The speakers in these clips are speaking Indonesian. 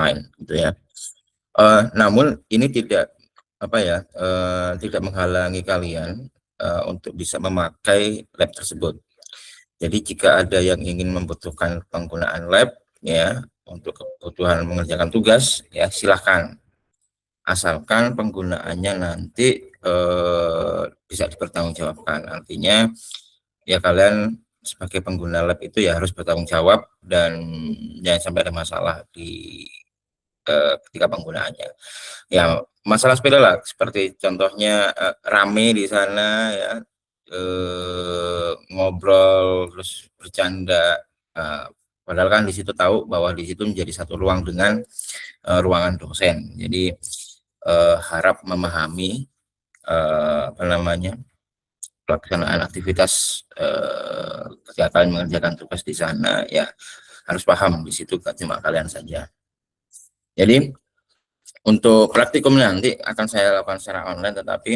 online gitu ya. Namun ini tidak tidak menghalangi kalian untuk bisa memakai lab tersebut. Jadi jika ada yang ingin membutuhkan penggunaan lab ya untuk kebutuhan mengerjakan tugas ya silahkan, asalkan penggunaannya nanti bisa dipertanggungjawabkan. Artinya ya kalian sebagai pengguna lab itu ya harus bertanggung jawab dan jangan sampai ada masalah di ketika penggunaannya. Ya masalah sepele lah, seperti contohnya rame di sana ya, ngobrol terus bercanda, padahal kan di situ tahu bahwa di situ menjadi satu ruang dengan ruangan dosen. Jadi harap memahami pelaksanaan aktivitas ketika kalian mengerjakan tugas di sana ya harus paham di situ cuma kalian saja. Jadi untuk praktikumnya nanti akan saya lakukan secara online, tetapi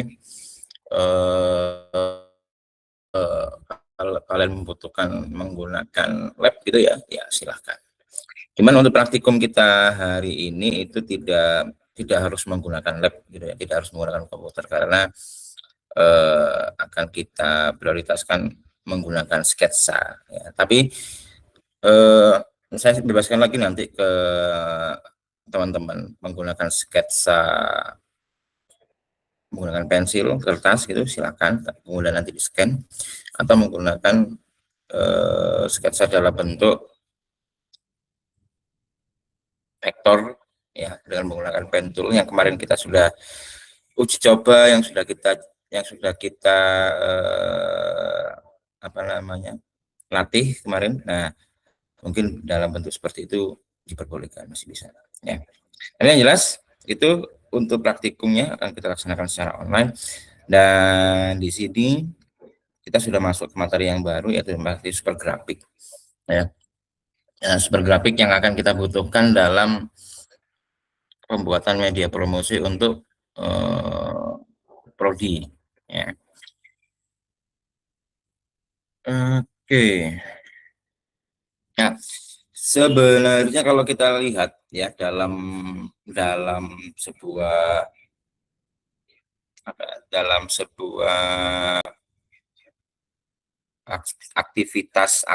kalau kalian membutuhkan menggunakan lab gitu ya silahkan. Cuman untuk praktikum kita hari ini itu tidak harus menggunakan lab gitu ya, tidak harus menggunakan komputer karena akan kita prioritaskan menggunakan sketsa ya. Tapi saya bebaskan lagi nanti ke teman-teman menggunakan sketsa menggunakan pensil, kertas gitu silakan, kemudian nanti di scan atau menggunakan sketsa dalam bentuk vektor ya dengan menggunakan pen tool yang kemarin kita sudah uji coba, yang sudah kita latih kemarin. Nah, mungkin dalam bentuk seperti itu diperbolehkan, masih bisa ya. Tapi yang jelas itu untuk praktikumnya akan kita laksanakan secara online, dan di sini kita sudah masuk ke materi yang baru yaitu materi super grafik ya. Super grafik yang akan kita butuhkan dalam pembuatan media promosi untuk prodi ya. Oke. Nah, sebenarnya kalau kita lihat ya dalam sebuah aktivitas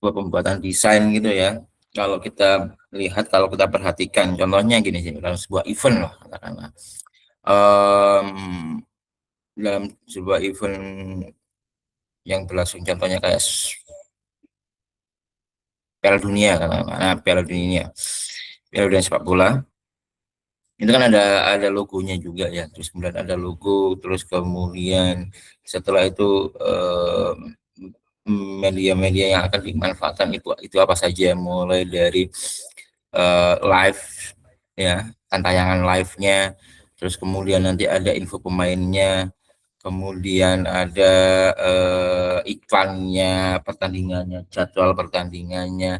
pembuatan desain gitu ya. Kalau kita lihat, kalau kita perhatikan, contohnya gini sih, dalam sebuah event loh katakanlah, dalam sebuah event yang berlangsung, contohnya kayak Piala Dunia, Piala Dunia sepak bola, itu kan ada logonya juga ya, terus kemudian ada logo, terus kemudian setelah itu media-media yang akan dimanfaatkan itu apa saja, mulai dari live ya, tayangan live-nya, terus kemudian nanti ada info pemainnya, kemudian ada iklannya, pertandingannya, jadwal pertandingannya,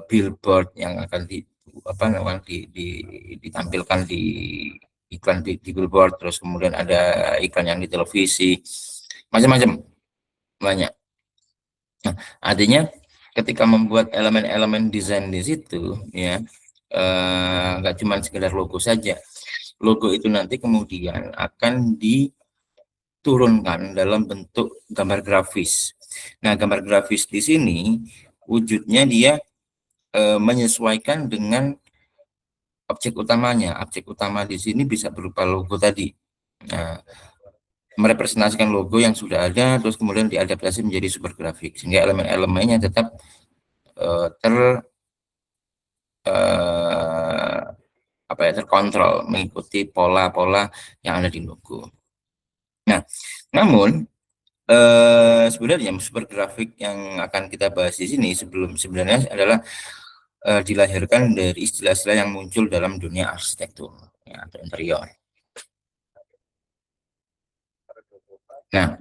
billboard yang akan ditampilkan di iklan di billboard, terus kemudian ada iklan yang di televisi, macam-macam banyak. Nah, artinya ketika membuat elemen-elemen desain di situ ya, nggak cuma sekedar logo saja. Logo itu nanti kemudian akan diturunkan dalam bentuk gambar grafis. Nah, gambar grafis di sini wujudnya dia menyesuaikan dengan objek utamanya. Objek utama di sini bisa berupa logo tadi. Nah, merepresentasikan logo yang sudah ada, terus kemudian diadaptasi menjadi super grafik, sehingga elemen-elemennya tetap terkontrol mengikuti pola-pola yang ada di logo. Nah, namun sebenarnya super grafik yang akan kita bahas di sini sebenarnya adalah dilahirkan dari istilah-istilah yang muncul dalam dunia arsitektur ya, atau interior. Nah,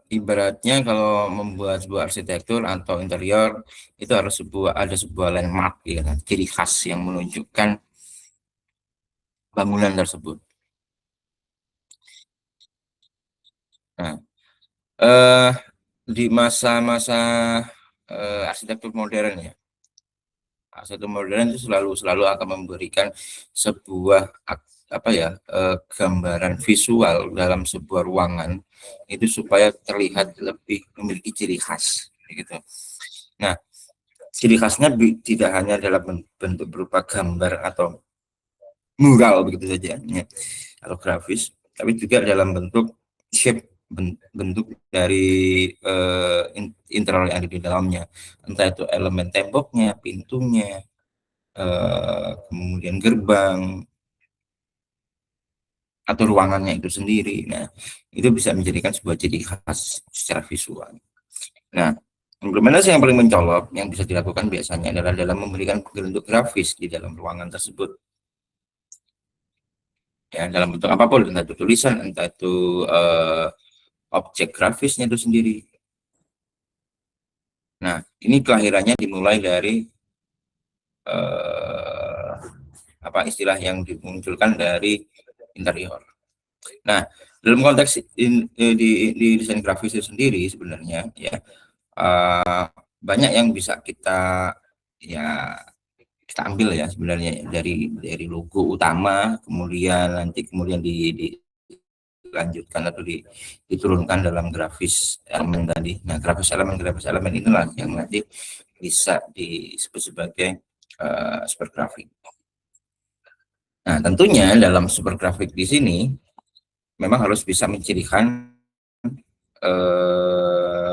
ibaratnya kalau membuat sebuah arsitektur atau interior itu harus ada sebuah landmark ya, ciri khas yang menunjukkan bangunan tersebut. Nah, di masa-masa arsitektur modern ya, arsitektur modern itu selalu akan memberikan sebuah apa ya, gambaran visual dalam sebuah ruangan itu supaya terlihat lebih memiliki ciri khas gitu. Nah, ciri khasnya tidak hanya dalam bentuk berupa gambar atau mural begitu saja ya, atau grafis, tapi juga dalam bentuk shape, bentuk dari internal yang ada di dalamnya, entah itu elemen temboknya, pintunya, kemudian gerbang atau ruangannya itu sendiri. Nah, itu bisa menjadikan sebuah ciri khas secara visual. Nah, implementasi yang paling mencolok yang bisa dilakukan biasanya adalah dalam memberikan bentuk grafis di dalam ruangan tersebut. Ya, dalam bentuk apapun, entah itu tulisan, entah itu objek grafisnya itu sendiri. Nah, ini kelahirannya dimulai dari apa istilah yang dimunculkan dari interior. Nah, dalam konteks di desain grafis itu sendiri sebenarnya ya, banyak yang bisa kita ya kita ambil ya sebenarnya dari logo utama, kemudian dilanjutkan atau diturunkan dalam grafis elemen tadi. Nah, grafis elemen inilah yang nanti bisa disebut sebagai super grafik. Nah, tentunya dalam super grafik di sini memang harus bisa mencirikan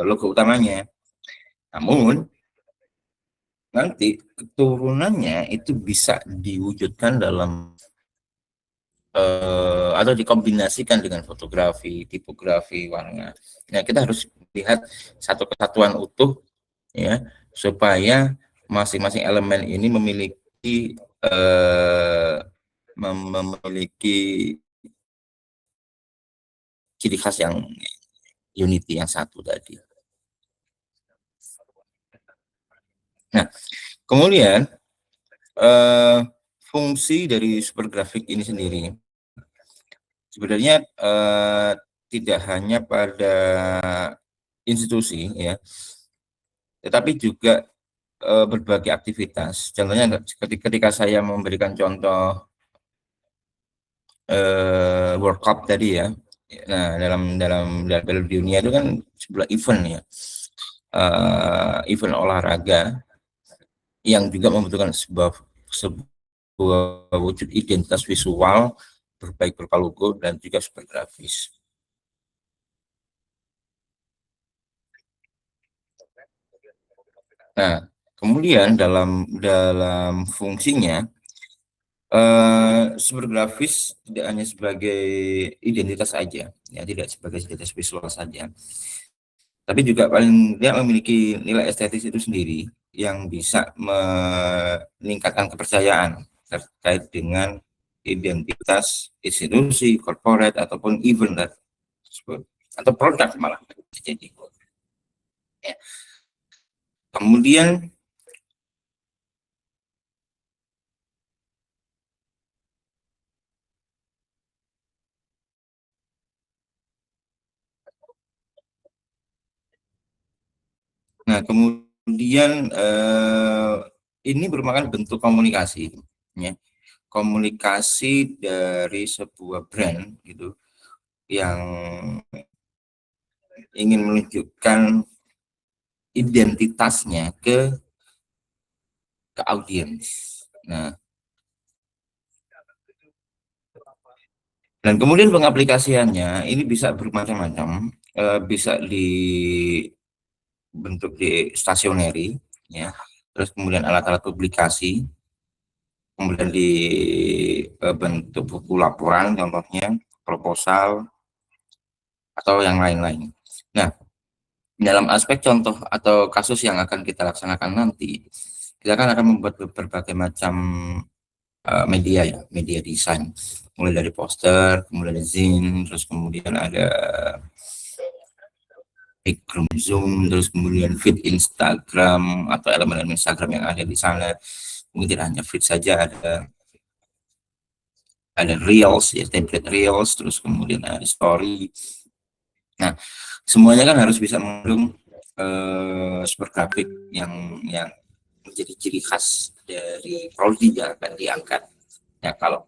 logo utamanya. Namun nanti keturunannya itu bisa diwujudkan dalam atau dikombinasikan dengan fotografi, tipografi, warna. Nah, kita harus lihat satu kesatuan utuh ya, supaya masing-masing elemen ini memiliki memiliki ciri khas yang unity yang satu tadi. Nah, kemudian fungsi dari super grafik ini sendiri sebenarnya tidak hanya pada institusi ya, tetapi juga berbagai aktivitas. Contohnya ketika saya memberikan contoh World Cup tadi ya. Nah, dalam dunia itu kan sebuah event ya, event olahraga yang juga membutuhkan sebuah wujud identitas visual baik berupa logo dan juga super grafis. Nah, kemudian dalam fungsinya super grafis tidak hanya sebagai identitas saja, ya tidak sebagai identitas visual saja, tapi juga paling dia memiliki nilai estetis itu sendiri yang bisa meningkatkan kepercayaan terkait dengan identitas institusi, corporate ataupun event tersebut atau produk malah jadi. Ya. Kemudian Nah, kemudian ini merupakan bentuk komunikasi, ya. Komunikasi dari sebuah brand gitu yang ingin menunjukkan identitasnya ke audiens. Nah, dan kemudian pengaplikasiannya ini bisa bermacam-macam, bisa bentuk di stationery, ya, terus kemudian alat-alat publikasi, kemudian di bentuk buku laporan, contohnya proposal atau yang lain-lain. Nah, dalam aspek contoh atau kasus yang akan kita laksanakan nanti, kita akan membuat berbagai macam media ya, media desain, mulai dari poster, kemudian zine, terus kemudian ada background Zoom, terus kemudian feed Instagram atau elemen-elemen Instagram yang ada di sana. Mungkin hanya feed saja, ada reels ya, template reels, terus kemudian ada story. Nah, semuanya kan harus bisa mengandung super grafik yang menjadi ciri khas dari prodi yang akan diangkat. Ya, kalau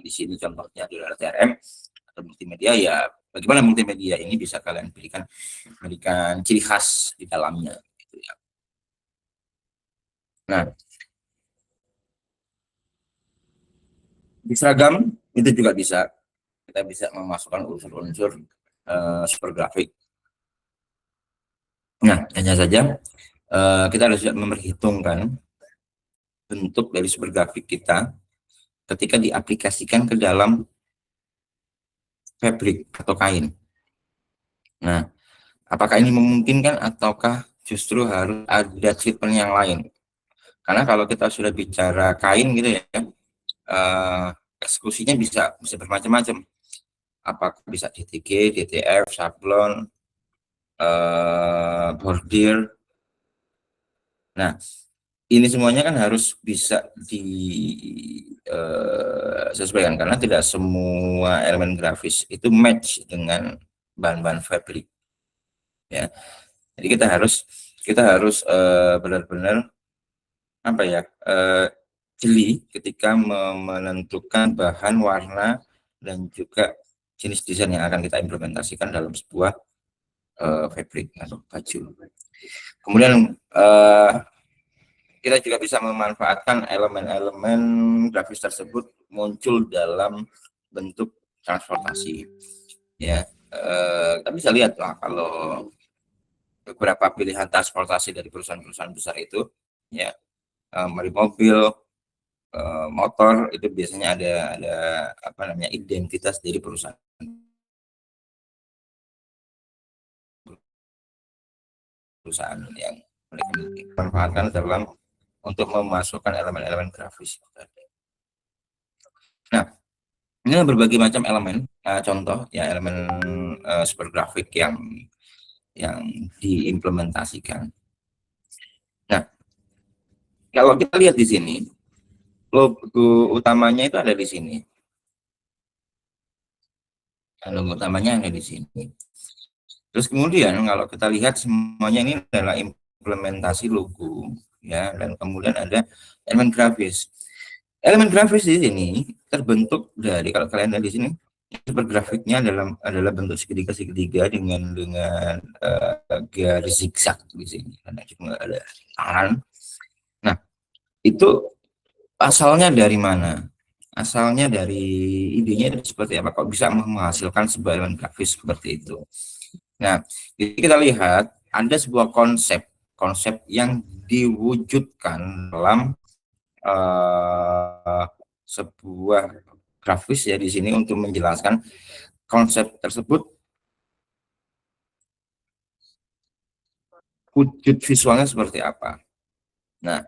di sini contohnya adalah TRM atau multimedia, ya bagaimana multimedia ini bisa kalian berikan ciri khas di dalamnya gitu ya. Nah, di seragam itu juga kita bisa memasukkan unsur-unsur super grafik. Nah, hanya saja kita harus memperhitungkan bentuk dari super grafik kita ketika diaplikasikan ke dalam fabric atau kain. Nah, apakah ini memungkinkan ataukah justru harus ada treatment yang lain? Karena kalau kita sudah bicara kain gitu ya, eksekusinya bisa bermacam-macam. Apakah bisa DTG, DTF, sablon, bordir. Nah, ini semuanya kan harus bisa disesuaikan karena tidak semua elemen grafis itu match dengan bahan-bahan fabric ya. Jadi kita harus benar-benar apa ya, jeli ketika menentukan bahan, warna, dan juga jenis desain yang akan kita implementasikan dalam sebuah fabric atau baju. Kemudian kita juga bisa memanfaatkan elemen-elemen grafis tersebut muncul dalam bentuk transportasi. Ya, kita bisa lihat lah kalau beberapa pilihan transportasi dari perusahaan-perusahaan besar itu, ya, dari mobil, motor itu biasanya ada apa namanya identitas dari perusahaan yang mereka miliki. Manfaatkan dalam untuk memasukkan elemen-elemen grafis. Nah, ini berbagai macam elemen, contoh ya elemen super grafik yang diimplementasikan. Nah, kalau kita lihat di sini, logo utamanya itu ada di sini. Logo utamanya ada di sini. Terus kemudian kalau kita lihat semuanya ini adalah implementasi logo, ya, dan kemudian ada elemen grafis. Elemen grafis di sini terbentuk dari, kalau kalian lihat di sini, super grafiknya adalah bentuk segitiga dengan garis zigzag di sini. Ada tangan. Nah, itu asalnya dari mana? Asalnya dari idenya itu seperti apa? Kok bisa menghasilkan sebuah elemen grafis seperti itu? Nah, jadi kita lihat ada sebuah konsep yang diwujudkan dalam sebuah grafis ya di sini untuk menjelaskan konsep tersebut, wujud visualnya seperti apa. Nah,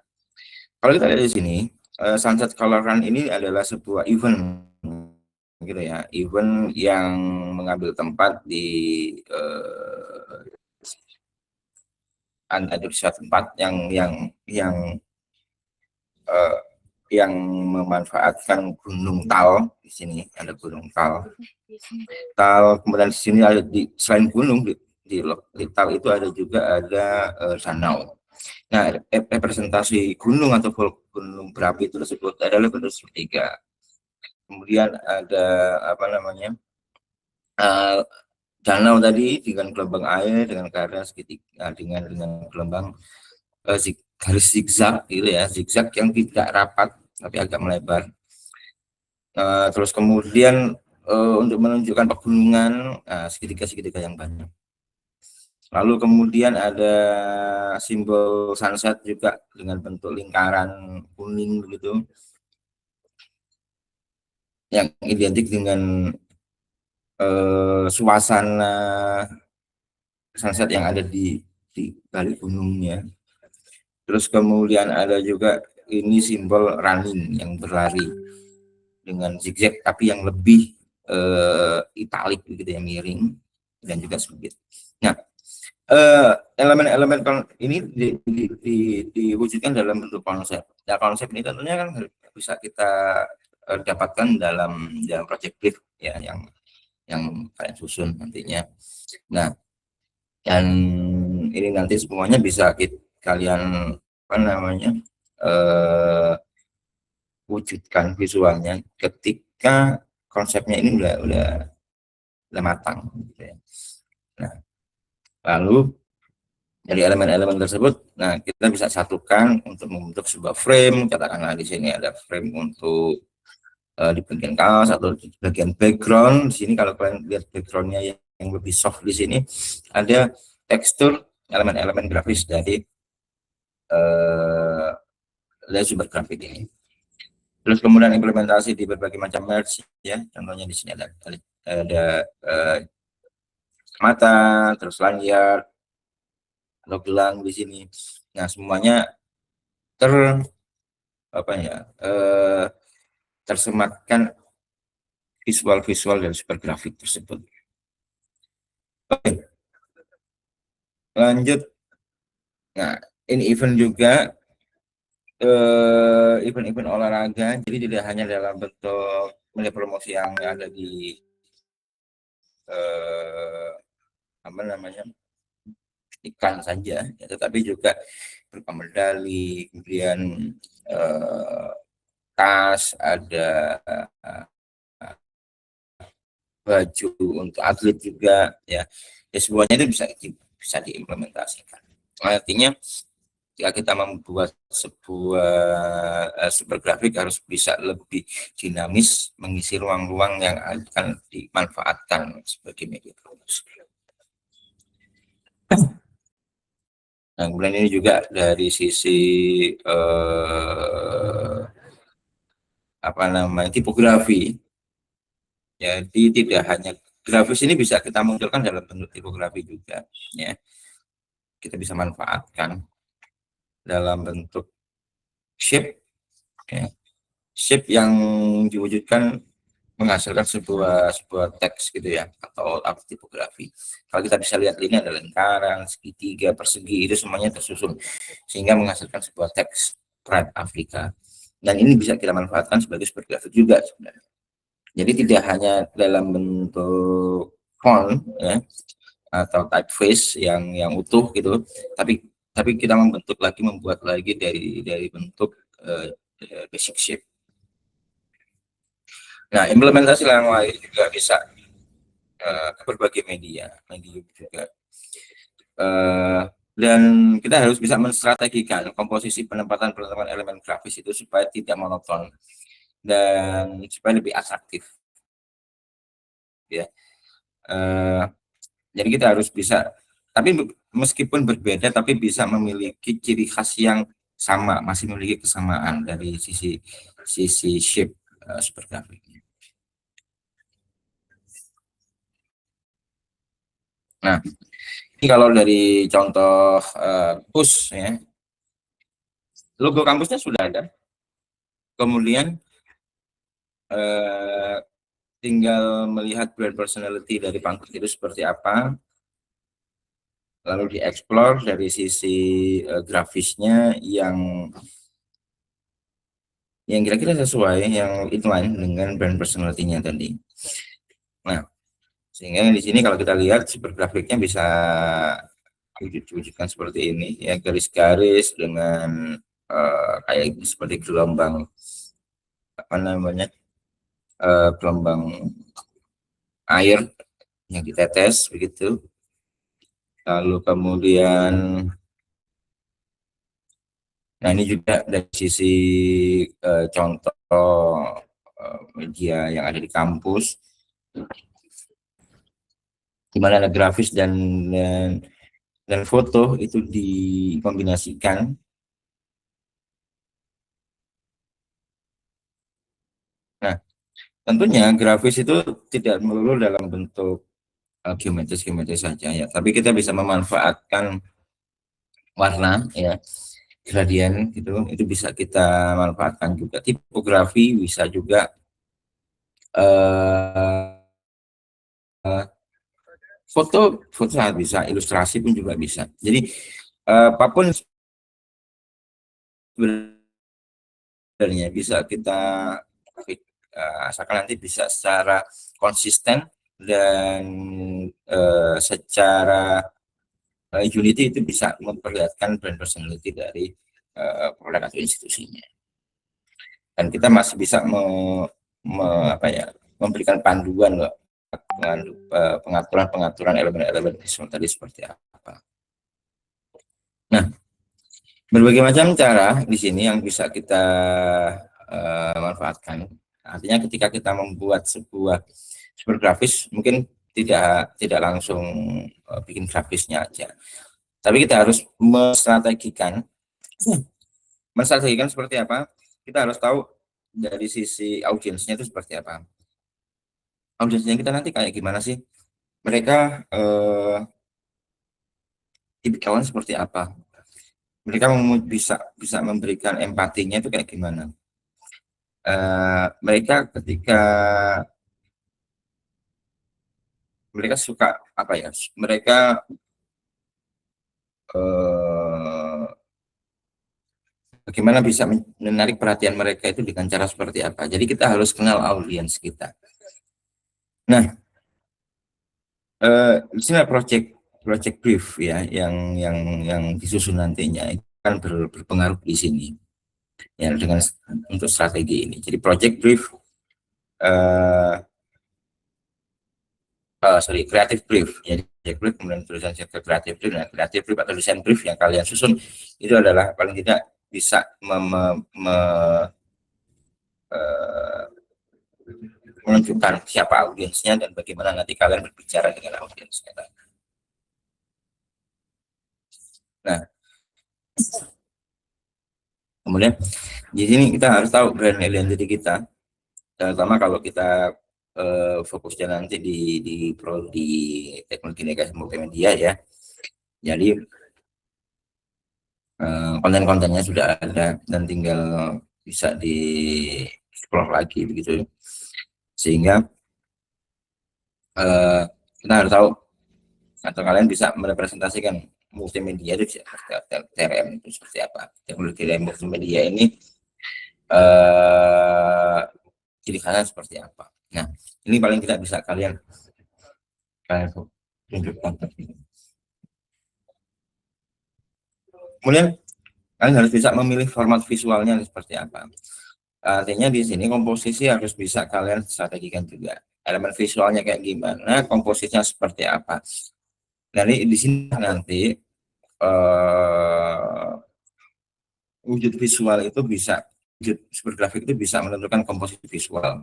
kalau kita lihat di sini, Sunset Color Run ini adalah sebuah event gitu ya, event yang mengambil tempat di ada suatu tempat uh, yang memanfaatkan gunung Tal. Di sini ada gunung Tal. Kemudian di sini ada selain gunung di Tal itu ada juga danau. Nah, representasi gunung atau gunung berapi itu tersebut adalah bentuk segitiga. Kemudian ada apa namanya, danau tadi dengan gelombang air dengan garis segitiga, dengan gelombang garis zigzag gitu ya, zigzag yang tidak rapat tapi agak melebar. Terus kemudian untuk menunjukkan pegunungan, segitiga-segitiga yang banyak. Lalu kemudian ada simbol sunset juga dengan bentuk lingkaran kuning begitu, yang identik dengan suasana sunset yang ada di balik gunungnya. Terus kemudian ada juga ini simbol running yang berlari dengan zigzag tapi yang lebih italik begitu ya, miring dan juga sempit. Nah, elemen-elemen ini diwujudkan dalam bentuk konsep. Nah, konsep ini tentunya kan bisa kita dapatkan dalam project brief ya, yang yang kalian susun nantinya. Nah, dan ini nanti semuanya bisa kalian apa namanya wujudkan visualnya ketika konsepnya ini udah matang gitu ya. Nah, lalu dari elemen-elemen tersebut, nah kita bisa satukan untuk membentuk sebuah frame. Katakanlah di sini ada frame untuk di bagian kaos atau di bagian background. Di sini kalau kalian lihat backgroundnya yang lebih soft di sini ada tekstur elemen-elemen grafis dari sumber grafik ini. Terus kemudian implementasi di berbagai macam merge ya. Contohnya di sini ada mata, terus lanyard, atau gelang di sini. Nah, semuanya ter apa ya tersematkan visual-visual dan super grafik tersebut. Oke, lanjut. Nah, ini event juga event-event olahraga, jadi tidak hanya dalam bentuk media promosi yang ada di apa namanya iklan saja, ya, tetapi juga berupa medali, kemudian tas, ada baju untuk atlet juga, ya semuanya itu bisa diimplementasikan. Artinya jika kita membuat sebuah super grafik harus bisa lebih dinamis, mengisi ruang-ruang yang akan dimanfaatkan sebagai media promosi. Nah, kemudian ini juga dari sisi apa namanya tipografi. Jadi tidak hanya grafis ini bisa kita munculkan dalam bentuk tipografi juga, ya. Kita bisa manfaatkan dalam bentuk shape, ya. Shape yang diwujudkan menghasilkan sebuah teks gitu ya, atau tipografi. Kalau kita bisa lihat ini ada lingkaran, segitiga, persegi, itu semuanya tersusun sehingga menghasilkan sebuah teks Pride Afrika. Dan ini bisa kita manfaatkan sebagai super grafik juga sebenarnya. Jadi tidak hanya dalam bentuk font ya atau typeface yang utuh gitu, tapi kita membuat lagi dari bentuk basic shape. Nah, implementasi yang lain juga bisa ke berbagai medium juga. Dan kita harus bisa menstrategikan komposisi penempatan elemen grafis itu supaya tidak monoton dan supaya lebih atraktif, ya. Jadi kita harus bisa, tapi meskipun berbeda, tapi bisa memiliki ciri khas yang sama, masih memiliki kesamaan dari sisi shape super grafiknya. Nah, ini kalau dari contoh push ya, logo kampusnya sudah ada. Kemudian tinggal melihat brand personality dari pangkat itu seperti apa, lalu dieksplor dari sisi grafisnya yang kira-kira sesuai, yang inline dengan brand personality-nya tadi. Nah, sehingga di sini kalau kita lihat super grafiknya bisa diwujudkan seperti ini ya, garis-garis dengan kayak seperti gelombang apa namanya gelombang air yang ditetes begitu. Lalu kemudian, nah ini juga dari sisi contoh media yang ada di kampus, di mana ada grafis dan foto itu dikombinasikan. Nah, tentunya grafis itu tidak melulu dalam bentuk geometris saja ya, tapi kita bisa memanfaatkan warna ya, gradien gitu, itu bisa kita manfaatkan juga. Tipografi bisa juga, foto sangat bisa, ilustrasi pun juga bisa. Jadi apapun sebenarnya bisa kita asalkan nanti bisa secara konsisten dan secara Unity itu bisa memperlihatkan brand personality dari produk atau institusinya. Dan kita masih bisa memberikan panduan loh, pengaturan elemen-elemen visual tadi seperti apa. Nah, berbagai macam cara di sini yang bisa kita manfaatkan. Artinya ketika kita membuat sebuah super grafis, mungkin tidak langsung bikin grafisnya aja, tapi kita harus menstrategikan seperti apa. Kita harus tahu dari sisi audiensnya itu seperti apa. Audiensnya kita nanti kayak gimana sih? Mereka tipikalnya seperti apa? Mereka bisa memberikan empatinya itu kayak gimana? Mereka ketika mereka suka apa ya? Mereka bagaimana bisa menarik perhatian mereka itu dengan cara seperti apa? Jadi kita harus kenal audiens kita. Nah, di sini project brief ya, yang disusun nantinya itu kan berpengaruh di sini ya dengan untuk strategi ini. Jadi project brief, creative brief. Jadi project brief kemudian tulisan ke creative brief. Nah, creative brief atau design brief yang kalian susun itu adalah paling tidak bisa menunjukkan siapa audiensnya dan bagaimana nanti kalian berbicara dengan audiensnya. Nah, kemudian di sini kita harus tahu brand identity kita, terutama kalau kita fokusnya nanti di teknologi negasi multimedia ya. Jadi konten-kontennya sudah ada dan tinggal bisa di explore lagi begitu, sehingga kita harus tahu atau kalian bisa merepresentasikan multimedia itu TRM itu seperti apa. Teknologi multimedia ini ciri khasnya seperti apa. Nah, ini paling tidak bisa kalian tunjukkan. Kemudian kalian harus bisa memilih format visualnya seperti apa. Artinya di sini komposisi harus bisa kalian strategikan juga. Elemen visualnya kayak gimana, komposisinya seperti apa. Jadi di sini nanti wujud visual itu bisa, wujud super grafik itu bisa menentukan komposisi visual.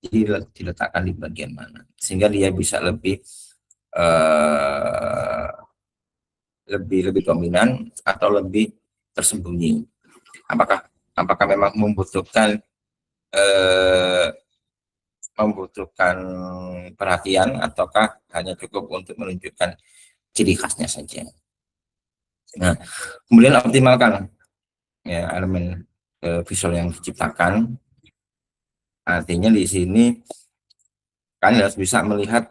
Jadi diletakkan di bagian mana, sehingga dia bisa lebih dominan atau lebih tersembunyi. Apakah memang membutuhkan perhatian ataukah hanya cukup untuk menunjukkan ciri khasnya saja. Nah, kemudian optimalkan ya elemen visual yang diciptakan. Artinya di sini kalian harus bisa melihat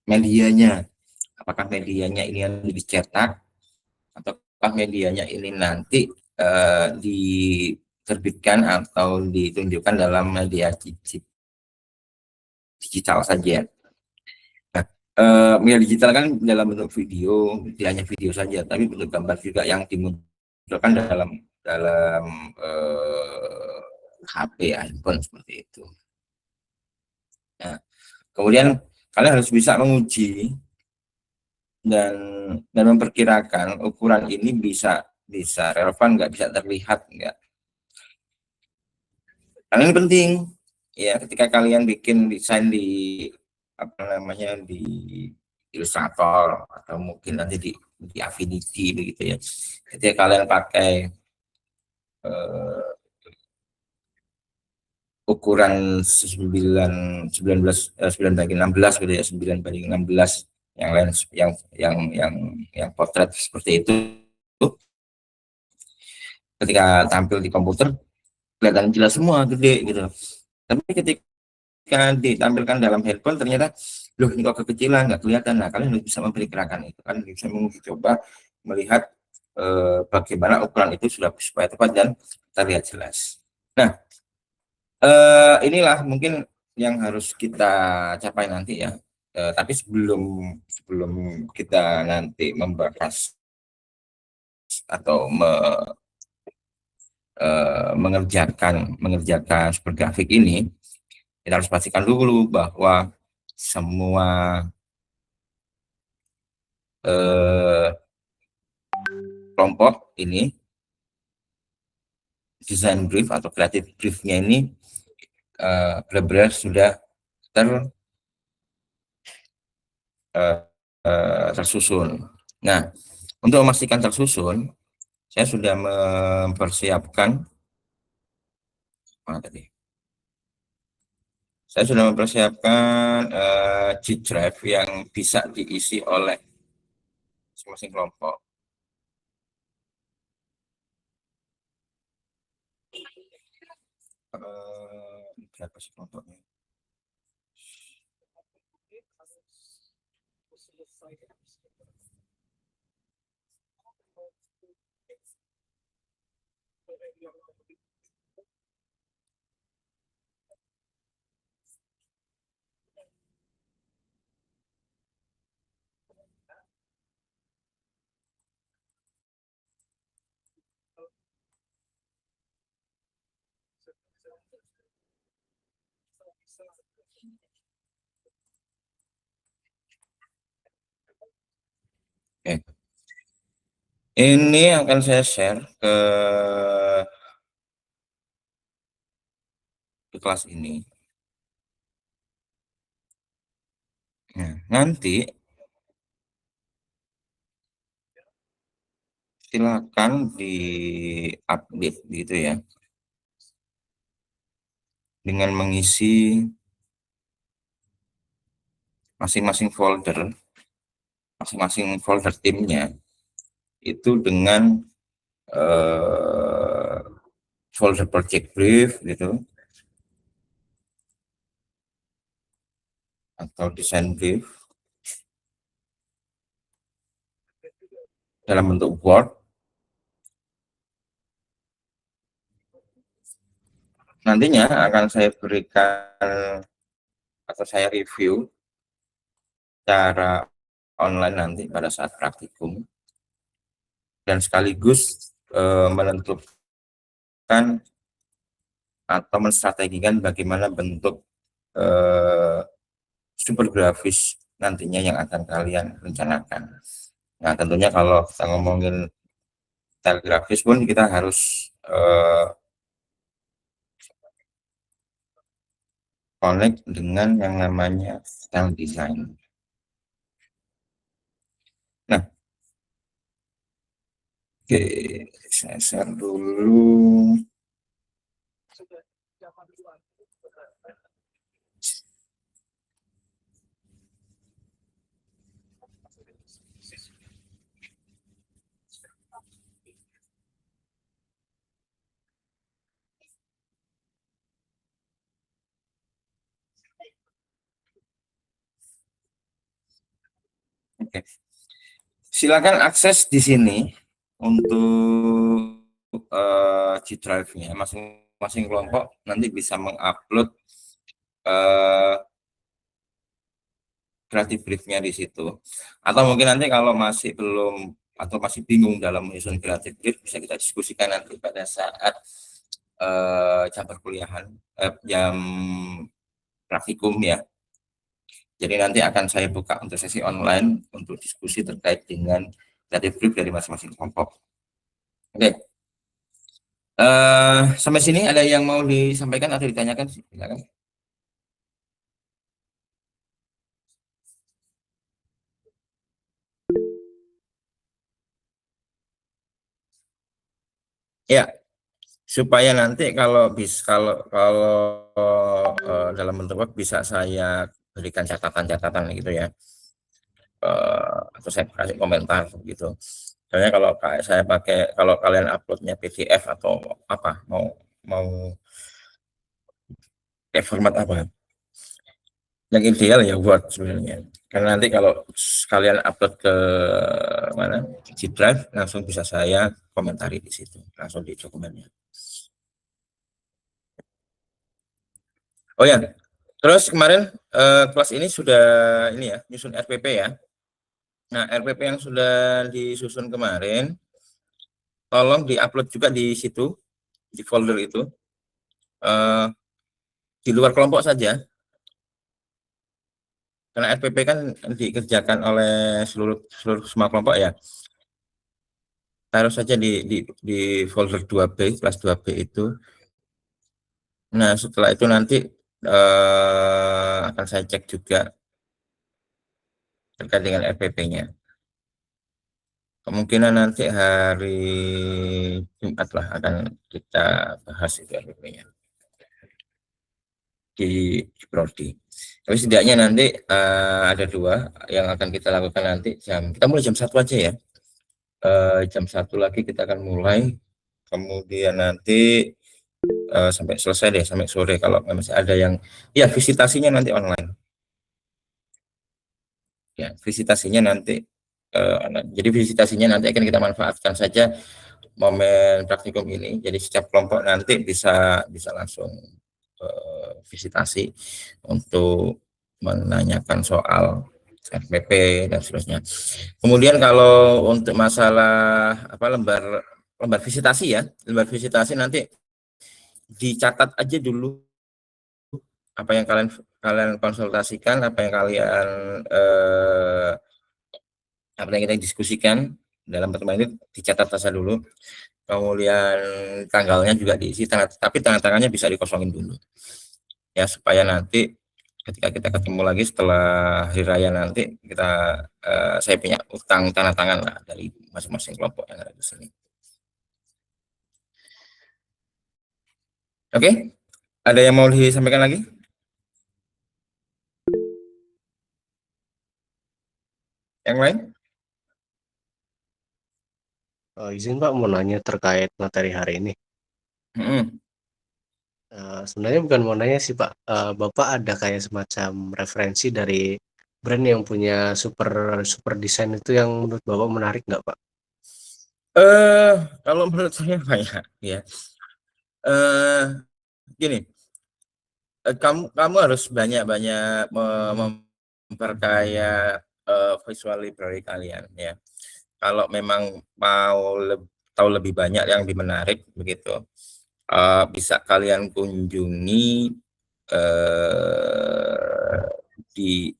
medianya. Apakah medianya ini yang dicetak ataukah medianya ini nanti diterbitkan atau ditunjukkan dalam media digital saja. Nah, media digital kan dalam bentuk video, tidak hanya video saja, tapi bentuk gambar juga yang dimunculkan dalam HP, handphone seperti itu. Nah, kemudian kalian harus bisa menguji dan memperkirakan ukuran ini bisa relevan nggak, bisa terlihat nggak. Karena ini penting ya ketika kalian bikin desain di di Illustrator atau mungkin nanti di Affinity begitu ya. Ketika kalian pakai ukuran 9 banding 16 gitu ya, 9 banding 16 yang lain yang potret seperti itu, ketika tampil di komputer kelihatan jelas semua, gede gitu. Tapi ketika ditampilkan dalam handphone ternyata loh ini kok kekecilan, nggak kelihatan. Nah, kalian bisa memperkirakan itu kan, bisa menguji coba melihat bagaimana ukuran itu sudah supaya tepat dan terlihat jelas. Nah, inilah mungkin yang harus kita capai nanti ya, Tapi sebelum sebelum kita nanti membahas atau mengerjakan super grafik ini, kita harus pastikan dulu bahwa semua kelompok ini design brief atau creative briefnya ini benar-benar sudah tersusun. Nah, untuk memastikan tersusun, saya sudah mempersiapkan tadi. Saya sudah mempersiapkan G Drive yang bisa diisi oleh masing-masing kelompok. Berapa sih kelompoknya? Oke. Ini akan saya share ke kelas ini. Nah, nanti silakan di-update gitu ya, dengan mengisi masing-masing folder timnya itu dengan folder project brief gitu atau design brief dalam bentuk Word. Nantinya akan saya berikan atau saya review secara online nanti pada saat praktikum, dan sekaligus menentukan atau menstrategikan bagaimana bentuk super grafis nantinya yang akan kalian rencanakan. Nah, tentunya kalau kita ngomongin style grafis pun kita harus connect dengan yang namanya style design. Nah, oke, saya share dulu. Oke. Silakan akses di sini untuk G Drive-nya. Masing-masing kelompok nanti bisa mengupload creative brief-nya di situ. Atau mungkin nanti kalau masih belum atau masih bingung dalam menyusun creative brief, bisa kita diskusikan nanti pada saat jam perkuliahan, jam praktikum ya. Jadi nanti akan saya buka untuk sesi online untuk diskusi terkait dengan creative brief dari masing-masing kelompok. Oke. Sampai sini ada yang mau disampaikan atau ditanyakan? Silakan. Ya, supaya nanti kalau dalam bentuk web bisa saya berikan catatan-catatan gitu ya, atau saya kasih komentar gitu. Soalnya kalau saya pakai, kalau kalian uploadnya PDF atau apa, mau format apa yang ideal ya Word sebenarnya, karena nanti kalau kalian upload ke mana G Drive langsung bisa saya komentari di situ langsung di dokumennya. Oh ya, Terus kemarin kelas ini sudah ini ya, nyusun RPP ya. Nah, RPP yang sudah disusun kemarin, tolong diupload juga di situ, di folder itu, eh, di luar kelompok saja, karena RPP kan dikerjakan oleh seluruh seluruh semua kelompok ya. Taruh saja di folder 2B, kelas 2B itu. Nah, setelah itu nanti akan saya cek juga terkait dengan RPP-nya. Kemungkinan nanti hari Jumat lah akan kita bahas itu RPP-nya di Prodi. Tapi setidaknya nanti ada dua yang akan kita lakukan nanti kita mulai jam 1 aja ya. Jam 1 lagi kita akan mulai, kemudian nanti sampai selesai deh, sampai sore kalau masih ada yang ya visitasinya nanti online. Ya, visitasinya nanti jadi visitasinya nanti akan kita manfaatkan saja momen praktikum ini. Jadi setiap kelompok nanti bisa langsung visitasi untuk menanyakan soal RPP dan seterusnya. Kemudian kalau untuk masalah apa lembar visitasi ya, lembar visitasi nanti dicatat aja dulu apa yang kalian kalian konsultasikan, apa yang kalian apa yang kita diskusikan dalam pertemuan ini dicatat saja dulu. Kemudian tanggalnya juga diisi, tapi tanda tangannya bisa dikosongin dulu ya, supaya nanti ketika kita ketemu lagi setelah hari raya nanti saya punya utang tanda tangan lah dari masing-masing kelompok yang ada di sini. Oke, ada yang mau disampaikan lagi? Yang lain? Izin Pak mau nanya terkait materi hari ini. Hmm. Sebenarnya bukan mau nanya sih Pak, Bapak ada kayak semacam referensi dari brand yang punya super super desain itu yang menurut Bapak menarik nggak Pak? Kalau menurut saya banyak ya. Eh, Gini, kamu harus banyak-banyak memperkaya visual library kalian ya. Kalau memang mau tahu lebih banyak yang lebih menarik begitu, bisa kalian kunjungi di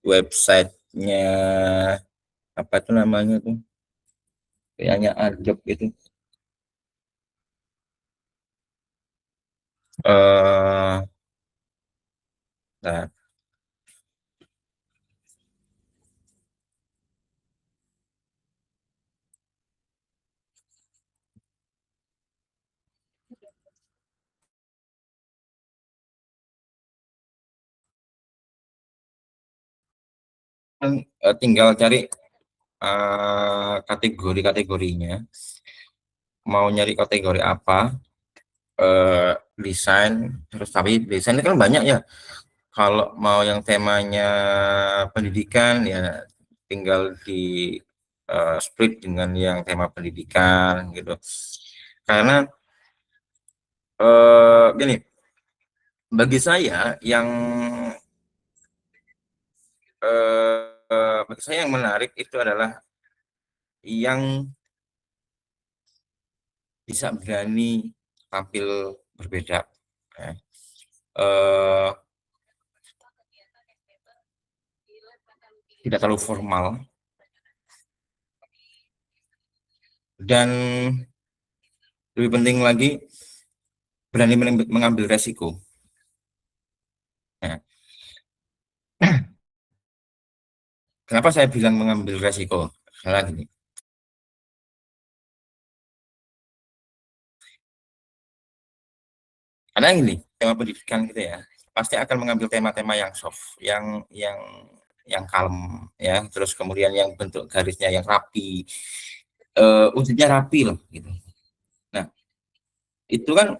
websitenya apa itu namanya tuh, kayaknya Arjok itu. Nah, tinggal cari kategori-kategorinya. Mau nyari kategori apa, desain, terus tapi desain itu kan banyak ya. Kalau mau yang temanya pendidikan ya tinggal di split dengan yang tema pendidikan gitu. Karena gini, bagi saya yang menarik itu adalah yang bisa berani tampil berbeda. Ya. Eh, Tidak terlalu formal dan lebih penting lagi berani mengambil resiko. Nah, kenapa saya bilang mengambil resiko? Karena gini, karena ini tema pendidikan gitu ya, pasti akan mengambil tema-tema yang soft, yang kalem ya, terus kemudian yang bentuk garisnya yang rapi, wujudnya rapi loh gitu. Nah, itu kan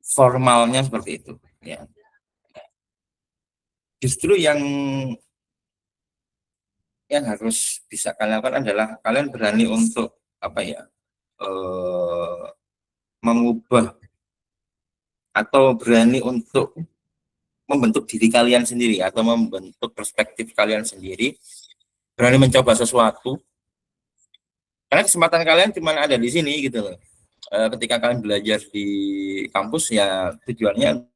formalnya seperti itu ya. Justru yang harus bisa kalian lakukan adalah kalian berani untuk apa ya, mengubah atau berani untuk membentuk diri kalian sendiri atau membentuk perspektif kalian sendiri, berani mencoba sesuatu, karena kesempatan kalian cuma ada di sini gitu loh. Ketika kalian belajar di kampus ya tujuannya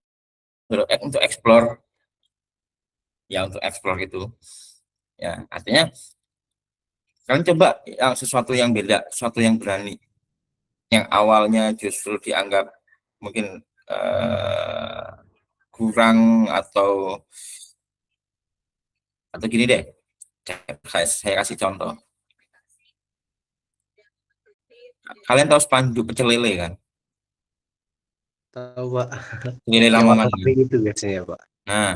untuk explore, ya untuk explore itu ya, artinya kalian coba yang sesuatu yang beda, sesuatu yang berani, yang awalnya justru dianggap mungkin kurang, atau gini deh, saya kasih contoh. Kalian tahu spanduk pecel lele kan? Tahu Pak, Lele yang Lamongan kan? warna-warni gitu biasanya Pak. Nah,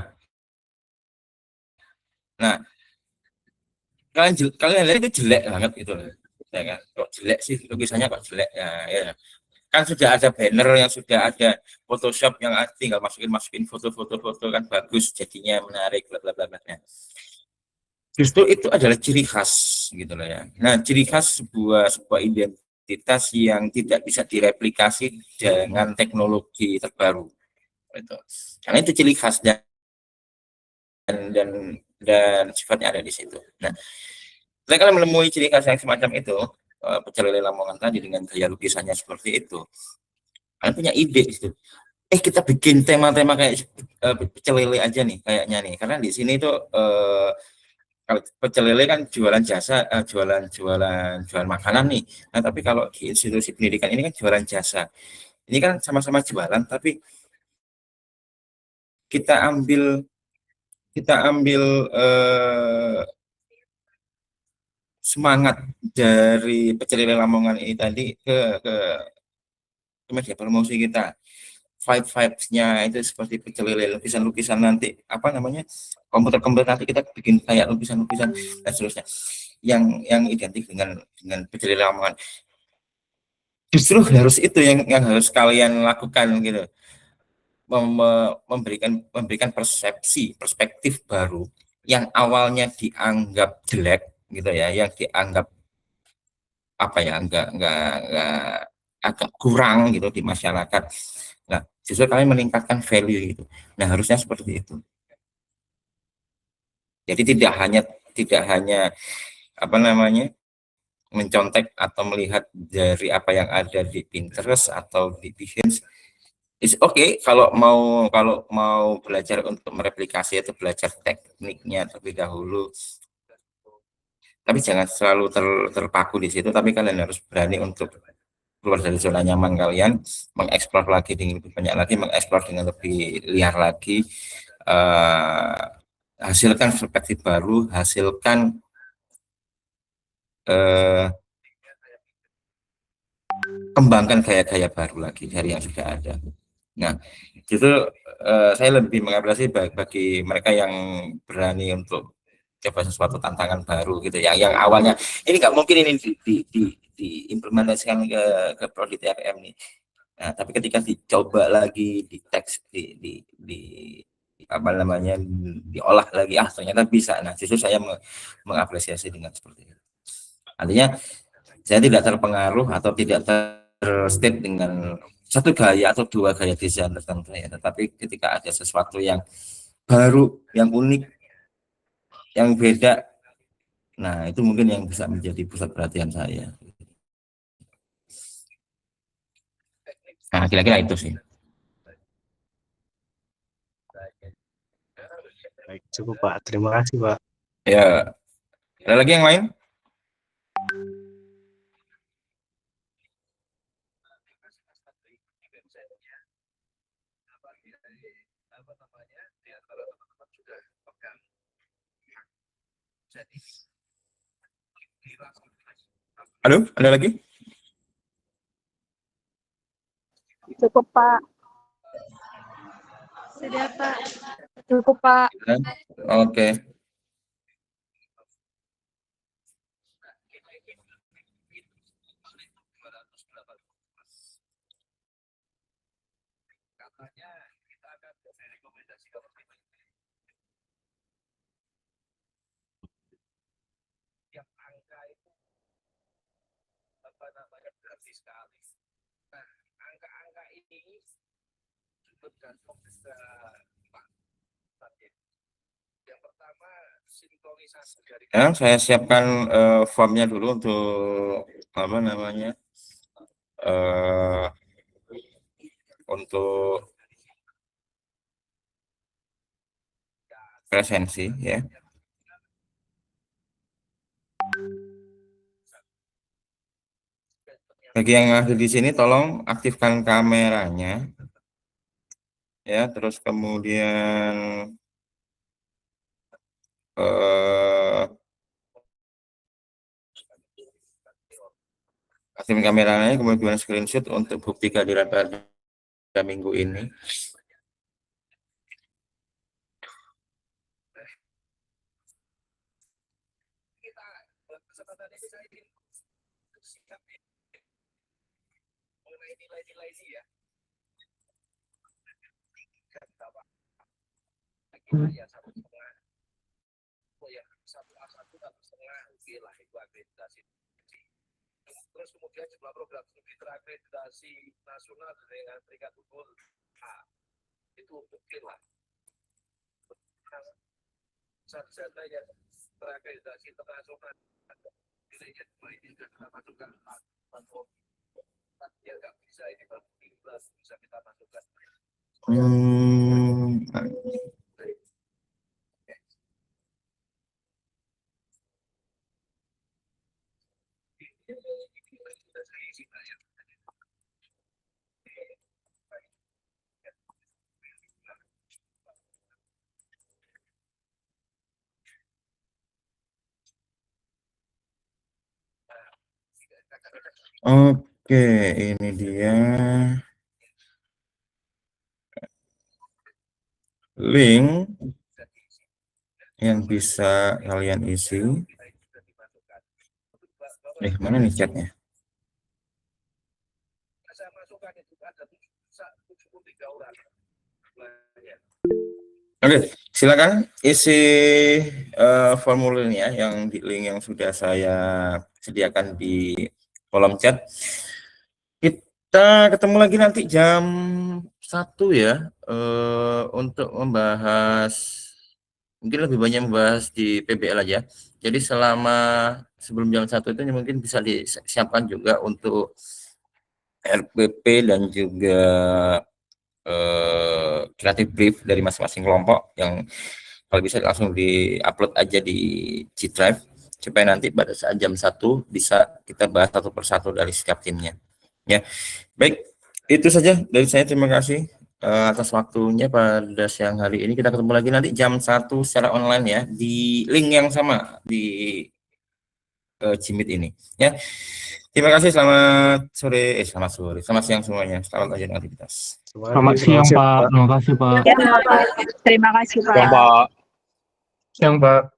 nah kalian lihat itu jelek banget gitu loh, ya kan? Kok jelek sih lukisannya, kok jelek ya, ya. Kan sudah ada banner, yang sudah ada Photoshop, yang tinggal masukin foto-foto kan bagus jadinya, menarik bla bla bla bla. Justru itu adalah ciri khas gitu loh ya. Nah, ciri khas sebuah identitas yang tidak bisa direplikasi dengan teknologi terbaru itu. Karena itu ciri khas, dan dan sifatnya ada di situ. Nah, mereka menemui ciri khas yang semacam itu, pecel lele Lamongan tadi dengan gaya lukisannya seperti itu. Kalian punya ide itu. Kita bikin tema-tema kayak pecel lele aja nih kayaknya nih. Karena di sini tuh kalau pecel lele kan jualan jasa, jualan makanan nih. Nah, tapi kalau di institusi pendidikan ini kan jualan jasa. Ini kan sama-sama jualan, tapi kita ambil kita ambil semangat dari pecel lele Lamongan ini tadi ke media promosi kita. Vibes-nya itu seperti pecel lele, lukisan-lukisan nanti apa namanya, komputer-komputer nanti kita bikin kayak lukisan-lukisan dan seterusnya yang identik dengan pecel lele Lamongan. Justru harus itu yang harus kalian lakukan gitu, memberikan persepsi, perspektif baru yang awalnya dianggap jelek gitu ya, yang dianggap apa ya, enggak agak kurang gitu di masyarakat. Nah, justru kalian meningkatkan value gitu. Nah, harusnya seperti itu. Jadi tidak hanya apa namanya, mencontek atau melihat dari apa yang ada di Pinterest atau di Behance. It's okay kalau mau belajar untuk mereplikasi atau belajar tekniknya terlebih dahulu, tapi jangan selalu terpaku di situ. Tapi kalian harus berani untuk keluar dari zona nyaman kalian, mengeksplor lagi dengan lebih banyak lagi, mengeksplor dengan lebih liar lagi, eh, hasilkan perspektif baru, hasilkan eh, kembangkan gaya-gaya baru lagi dari yang sudah ada. Nah, justru saya lebih mengapresiasi bagi mereka yang berani untuk coba sesuatu tantangan baru gitu ya, yang awalnya ini nggak mungkin ini diimplementasikan ke prodi TFM nih. Nah, tapi ketika dicoba lagi di teks di apa namanya, diolah lagi, ternyata bisa. Nah, justru saya mengapresiasi dengan seperti itu. Artinya saya tidak terpengaruh atau tidak terstate dengan satu gaya atau dua gaya desain tertentu ya, tetapi ketika ada sesuatu yang baru, yang unik, yang beda, nah itu mungkin yang bisa menjadi pusat perhatian saya. Nah, kira-kira itu sih. Baik, cukup Pak. Terima kasih Pak. Ya, ada lagi yang lain? Halo, ada lagi? Cukup Pak. Sudah Pak. Cukup Pak. Oke. Ya, saya siapkan formnya dulu untuk apa namanya untuk presensi ya. Bagi yang ada di sini tolong aktifkan kameranya ya, terus kemudian aktifkan kameranya, kemudian screenshot untuk bukti kehadiran pada minggu ini. Terus kemudian jumlah program studi terakreditasi nasional dengan peringkat unggul A itu mungkin lah sarjana yang terakreditasi internasional nilainya ini sudah kita masukkan ya nggak bisa ini baru 15 bisa kita masukkan. Oke, ini dia link yang bisa kalian isi. Mana nih chatnya? Oke, silakan isi formulirnya yang di link yang sudah saya sediakan di kolom chat. Kita ketemu lagi nanti jam 1 ya, untuk membahas, mungkin lebih banyak membahas di PBL aja. Jadi selama sebelum jam 1 itu mungkin bisa disiapkan juga untuk RPP dan juga creative brief dari masing-masing kelompok yang kalau bisa langsung di-upload aja di G Drive supaya nanti pada saat jam 1 bisa kita bahas satu persatu dari setiap timnya. Ya, baik, itu saja dari saya. Terima kasih atas waktunya pada siang hari ini. Kita ketemu lagi nanti jam 1 secara online ya, di link yang sama di Jimit ini. Ya, terima kasih. Selamat siang semuanya. Selamat lanjutkan aktivitas. Selamat siang, Pak. Terima kasih, Pak. Terima kasih, Pak. Siang, Pak.